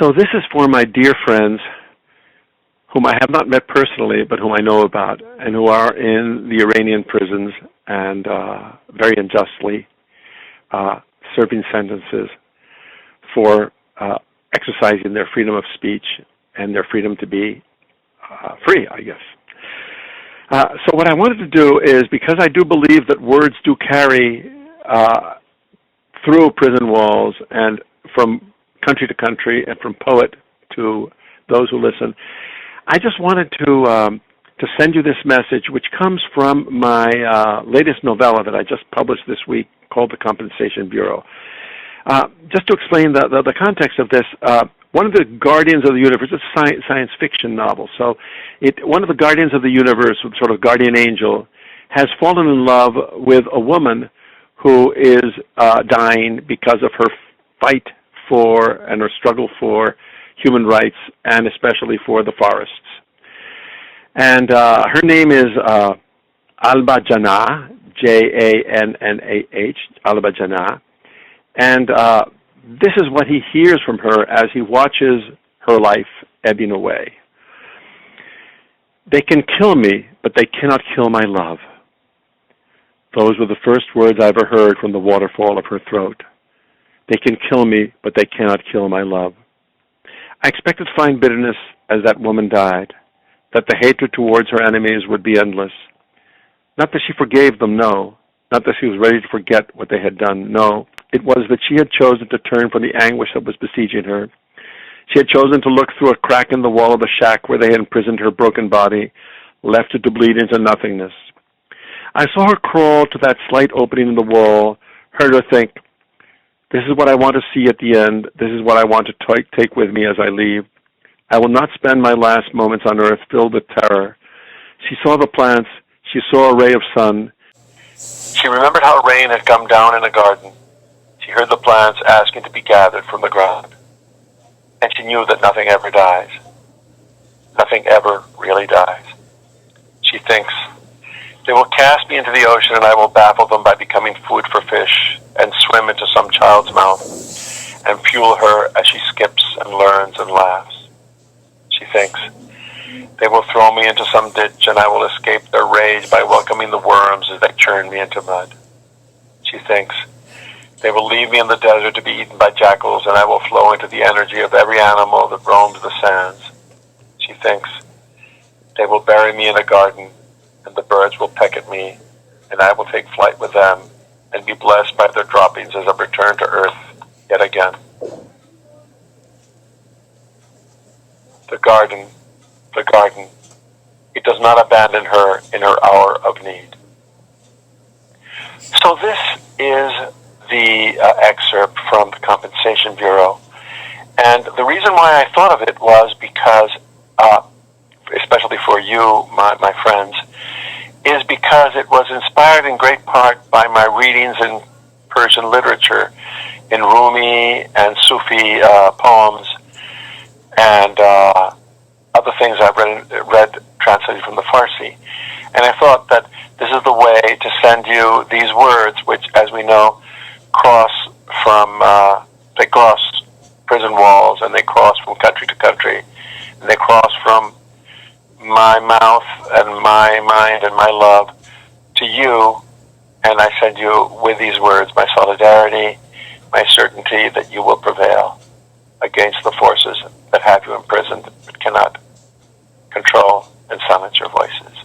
So this is for my dear friends whom I have not met personally, but whom I know about, and who are in the Iranian prisons and very unjustly serving sentences for exercising their freedom of speech and their freedom to be free, I guess. So what I wanted to do is, because I do believe that words do carry through prison walls and from country to country and from poet to those who listen, I just wanted to send you this message, which comes from my latest novella that I just published this week called The Compensation Bureau. Just to explain the context of this, one of the guardians of the universe, it's a science fiction novel, so one of the guardians of the universe, sort of guardian angel, has fallen in love with a woman who is dying because of her fight for and her struggle for human rights, and especially for the forests. And her name is Alba Janah, Jannah, Alba Janah. And this is what he hears from her as he watches her life ebbing away. "They can kill me, but they cannot kill my love." Those were the first words I ever heard from the waterfall of her throat. "They can kill me, but they cannot kill my love." I expected to find bitterness as that woman died, that the hatred towards her enemies would be endless. Not that she forgave them, no. Not that she was ready to forget what they had done, no. It was that she had chosen to turn from the anguish that was besieging her. She had chosen to look through a crack in the wall of the shack where they had imprisoned her broken body, left it to bleed into nothingness. I saw her crawl to that slight opening in the wall, heard her think, "This is what I want to see at the end. This is what I want to take with me as I leave. I will not spend my last moments on earth filled with terror." She saw the plants. She saw a ray of sun. She remembered how rain had come down in a garden. She heard the plants asking to be gathered from the ground. And she knew that nothing ever dies. Nothing ever really dies. She thinks, "They will cast me into the ocean and I will baffle them by becoming food for fish and swim into some child's mouth and fuel her as she skips and learns and laughs." She thinks, "They will throw me into some ditch and I will escape their rage by welcoming the worms as they churn me into mud." She thinks, "They will leave me in the desert to be eaten by jackals and I will flow into the energy of every animal that roams the sands." She thinks, "They will bury me in a garden and the birds will peck at me and I will take flight with them and be blessed by their droppings as I return to earth yet again." The garden, it does not abandon her in her hour of need. So this is the excerpt from the Compensation Bureau. And the reason why I thought of it was because, especially for you, my friends, is because it was inspired in great part by my readings in Persian literature, in Rumi and Sufi poems, and other things I've read translated from the Farsi. And I thought that this is the way to send you these words, which, as we know, they cross prison walls, and they cross from country to country, and they cross from my mouth and my mind and my love to you, and I send you with these words my solidarity, my certainty that you will prevail against the forces that have you imprisoned but cannot control and silence your voices.